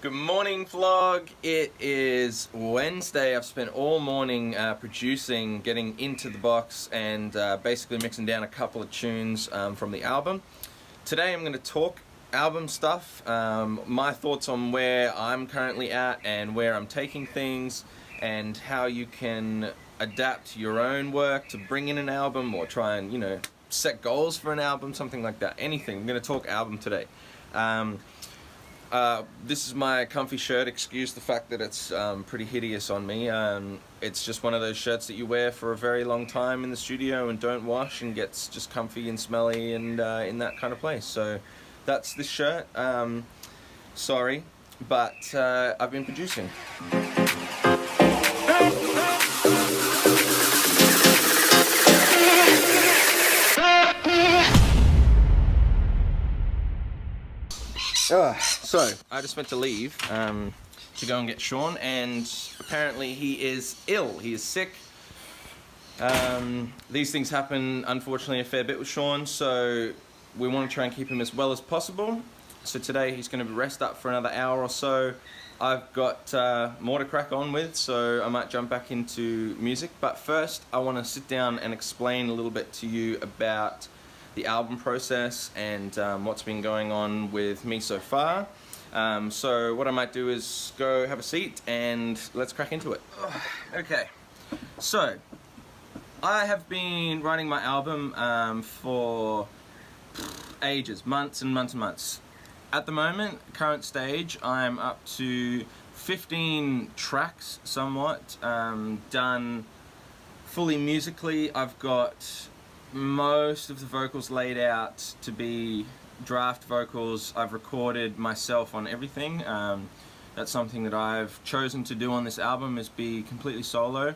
Good morning vlog. It is Wednesday. I've spent all morning producing, getting into the box and basically mixing down a couple of tunes from the album. Today I'm going to talk album stuff, my thoughts on where I'm currently at and where I'm taking things and how you can adapt your own work to bring in an album or try and, set goals for an album, something like that. Anything. I'm going to talk album today. This is my comfy shirt. Excuse the fact that it's pretty hideous on me. It's just one of those shirts that you wear for a very long time in the studio and don't wash and gets just comfy and smelly and in that kind of place. So that's this shirt. Sorry, but I've been producing. So I just went to leave to go and get Sean, and apparently he is ill. He is sick. These things happen, unfortunately, a fair bit with Sean, so we want to try and keep him as well as possible. So today he's going to rest up for another hour or so. I've got more to crack on with, so I might jump back into music. But first, I want to sit down and explain a little bit to you about the album process and what's been going on with me so far. So what I might do is go have a seat and let's crack into it. Okay, so I have been writing my album for ages, months and months and months. At the moment, current stage, I'm up to 15 tracks somewhat, done fully musically. I've got most of the vocals laid out to be draft vocals. I've recorded myself on everything. That's something that I've chosen to do on this album, is be completely solo.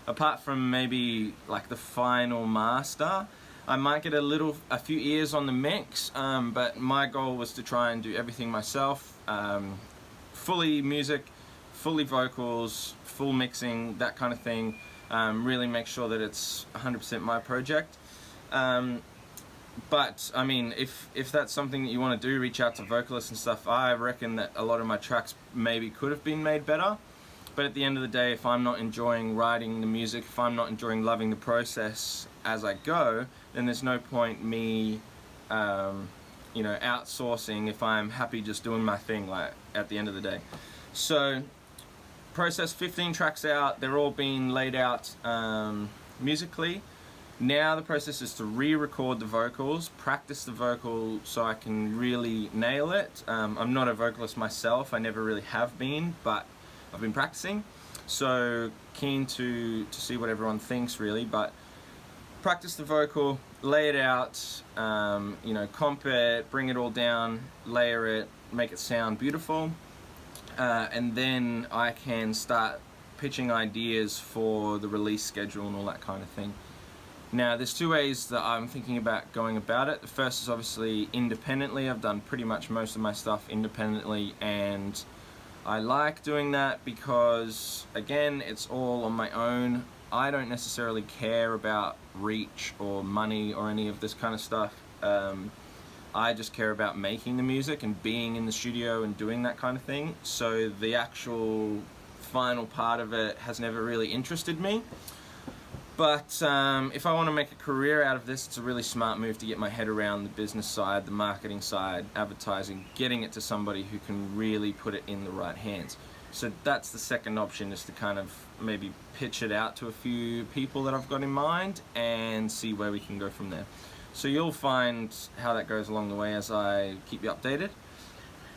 Apart from maybe like the final master, I might get a few ears on the mix, but my goal was to try and do everything myself. Fully music, fully vocals, full mixing, that kind of thing. Really make sure that it's 100% my project. But I mean, if that's something that you want to do, reach out to vocalists and stuff. I reckon that a lot of my tracks maybe could have been made better, but at the end of the day, if I'm not enjoying writing the music, if I'm not enjoying loving the process as I go, then there's no point me outsourcing if I'm happy just doing my thing, like, at the end of the day. So process 15 tracks out. They're all being laid out musically. Now the process is to re-record the vocals, practice the vocal so I can really nail it. I'm not a vocalist myself, I never really have been, but I've been practicing. So keen to see what everyone thinks really, but practice the vocal, lay it out, comp it, bring it all down, layer it, make it sound beautiful, and then I can start pitching ideas for the release schedule and all that kind of thing. Now, there's two ways that I'm thinking about going about it. The first is obviously independently. I've done pretty much most of my stuff independently, and I like doing that because, again, it's all on my own. I don't necessarily care about reach or money or any of this kind of stuff. I just care about making the music and being in the studio and doing that kind of thing. So the actual final part of it has never really interested me. But if I want to make a career out of this, it's a really smart move to get my head around the business side, the marketing side, advertising, getting it to somebody who can really put it in the right hands. So that's the second option, is to kind of maybe pitch it out to a few people that I've got in mind and see where we can go from there. So you'll find how that goes along the way as I keep you updated.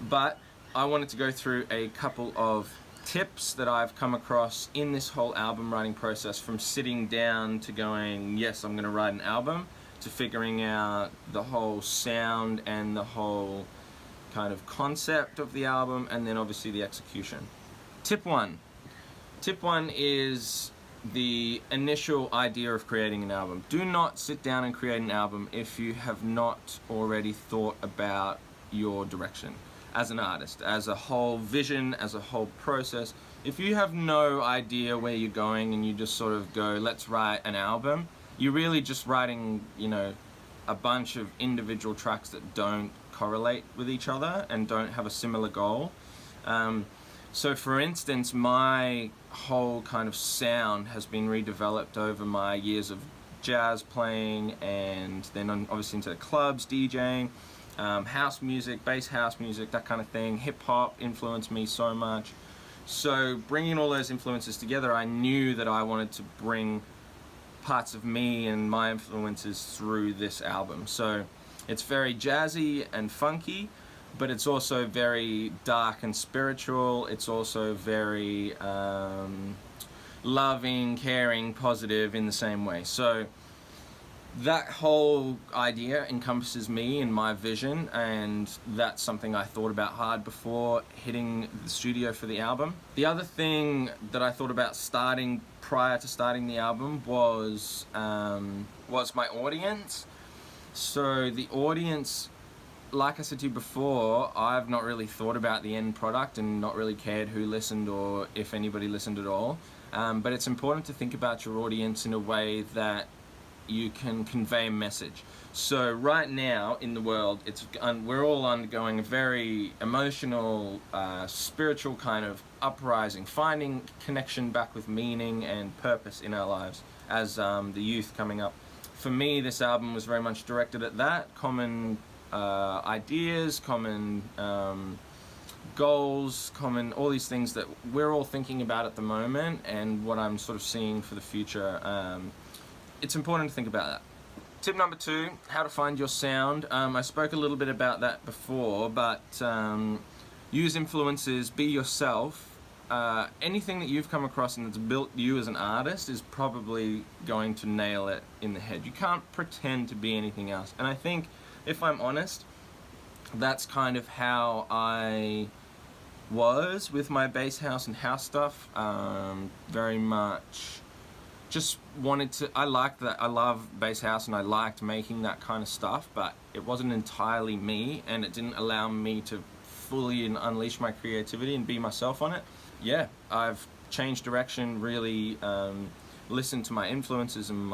But I wanted to go through a couple of tips that I've come across in this whole album writing process, from sitting down to going, yes, I'm going to write an album, to figuring out the whole sound and the whole kind of concept of the album, and then obviously the execution. Tip one is the initial idea of creating an album. Do not sit down and create an album if you have not already thought about your direction as an artist, as a whole vision, as a whole process. If you have no idea where you're going and you just sort of go, let's write an album, you're really just writing, a bunch of individual tracks that don't correlate with each other and don't have a similar goal. So for instance, my whole kind of sound has been redeveloped over my years of jazz playing, and then obviously into the clubs, DJing, house music, bass house music, that kind of thing. Hip hop influenced me so much. So bringing all those influences together, I knew that I wanted to bring parts of me and my influences through this album. So it's very jazzy and funky, but it's also very dark and spiritual. It's also very loving, caring, positive in the same way. So that whole idea encompasses me and my vision, and that's something I thought about hard before hitting the studio for the album. The other thing that I thought about starting prior to starting the album was my audience. So the audience, like I said to you before, I've not really thought about the end product and not really cared who listened or if anybody listened at all. But it's important to think about your audience in a way that you can convey a message. So right now in the world, we're all undergoing a very emotional, spiritual kind of uprising, finding connection back with meaning and purpose in our lives as the youth coming up. For me, this album was very much directed at that, common ideas, common goals, common all these things that we're all thinking about at the moment, and what I'm sort of seeing for the future. It's important to think about that. Tip number 2, how to find your sound. I spoke a little bit about that before, but use influences, be yourself. Anything that you've come across and that's built you as an artist is probably going to nail it in the head. You can't pretend to be anything else. And I think, if I'm honest, that's kind of how I was with my bass house and house stuff. Very much just wanted to, I liked that, I love bass house and I liked making that kind of stuff, but it wasn't entirely me, and it didn't allow me to fully unleash my creativity and be myself on it. Yeah, I've changed direction, really listened to my influences and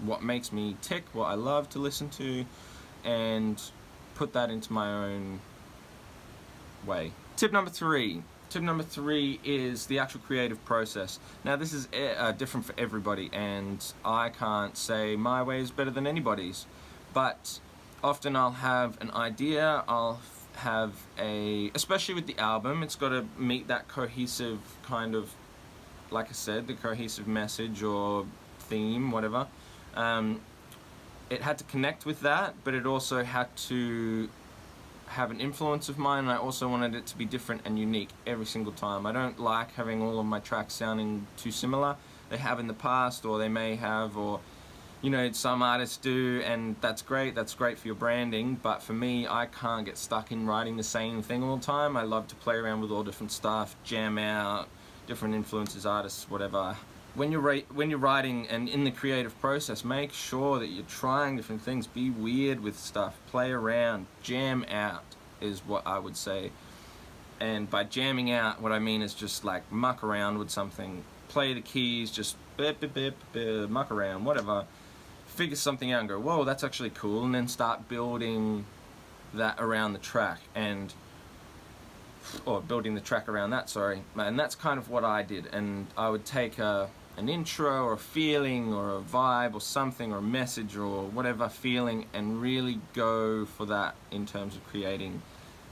what makes me tick, what I love to listen to, and put that into my own way. Tip number 3. Tip number 3 is the actual creative process. Now this is different for everybody, and I can't say my way is better than anybody's, but often I'll have an idea, I'll have especially with the album, it's got to meet that cohesive kind of, like I said, the cohesive message or theme, whatever. It had to connect with that, but it also had to have an influence of mine, and I also wanted it to be different and unique every single time. I don't like having all of my tracks sounding too similar. They have in the past, or they may have, or you know, some artists do, and that's great for your branding, but for me, I can't get stuck in writing the same thing all the time. I love to play around with all different stuff, jam out, different influences, artists, whatever. When you're writing and in the creative process, make sure that you're trying different things. Be weird with stuff. Play around. Jam out is what I would say. And by jamming out, what I mean is just like muck around with something. Play the keys, just bip, bip, bip, bip, muck around, whatever. Figure something out and go, whoa, that's actually cool. And then start building that around the track. Or building the track around that, sorry. And that's kind of what I did. And I would take an intro or a feeling or a vibe or something or a message or whatever feeling and really go for that in terms of creating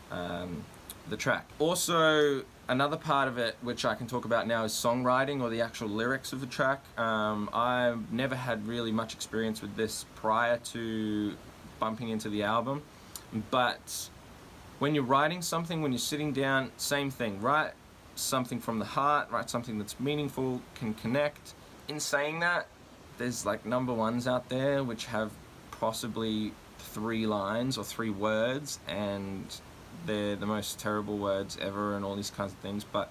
the track. Also, another part of it which I can talk about now is songwriting, or the actual lyrics of the track. I've never had really much experience with this prior to bumping into the album, but when you're writing something, when you're sitting down, same thing, write something from the heart, write something that's meaningful, can connect. In saying that, there's like number ones out there which have possibly 3 lines or 3 words, and they're the most terrible words ever and all these kinds of things, but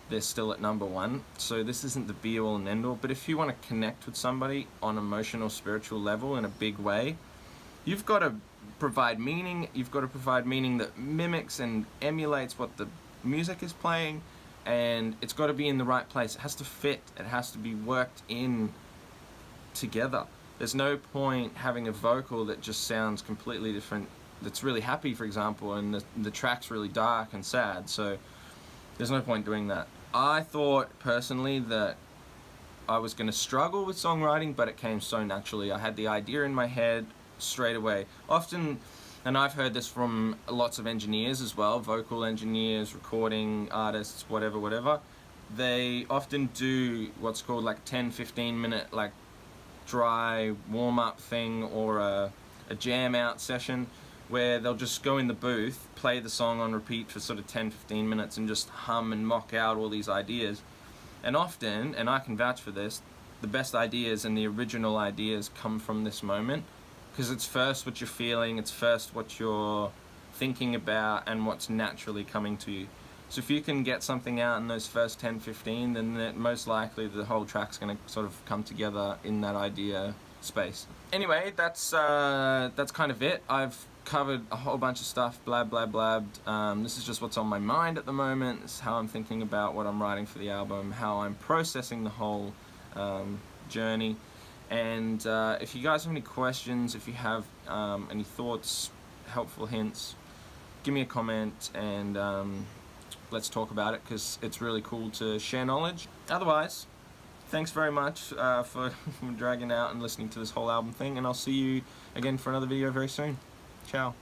they're still at number 1. So this isn't the be all and end all, but if you want to connect with somebody on an emotional, spiritual level in a big way, you've got to provide meaning. You've got to provide meaning that mimics and emulates what the music is playing, and it's got to be in the right place. It has to fit. It has to be worked in together. There's no point having a vocal that just sounds completely different that's really happy, for example, and the track's really dark and sad, so there's no point doing that. I thought personally that I was going to struggle with songwriting, but it came so naturally. I had the idea in my head straight away. Often, and I've heard this from lots of engineers as well, vocal engineers, recording artists, whatever, they often do what's called like 10-15 minute like dry warm-up thing, or a jam out session, where they'll just go in the booth, play the song on repeat for sort of 10-15 minutes and just hum and mock out all these ideas. And often, and I can vouch for this, the best ideas and the original ideas come from this moment, because it's first what you're feeling, it's first what you're thinking about, and what's naturally coming to you. So if you can get something out in those first 10-15, then most likely the whole track's going to sort of come together in that idea space. Anyway, that's kind of it. I've covered a whole bunch of stuff, blabbed. This is just what's on my mind at the moment. This is how I'm thinking about what I'm writing for the album, how I'm processing the whole journey. And if you guys have any questions, if you have any thoughts, helpful hints, give me a comment, and let's talk about it, because it's really cool to share knowledge. Otherwise, thanks very much for dragging out and listening to this whole album thing, and I'll see you again for another video very soon. Ciao.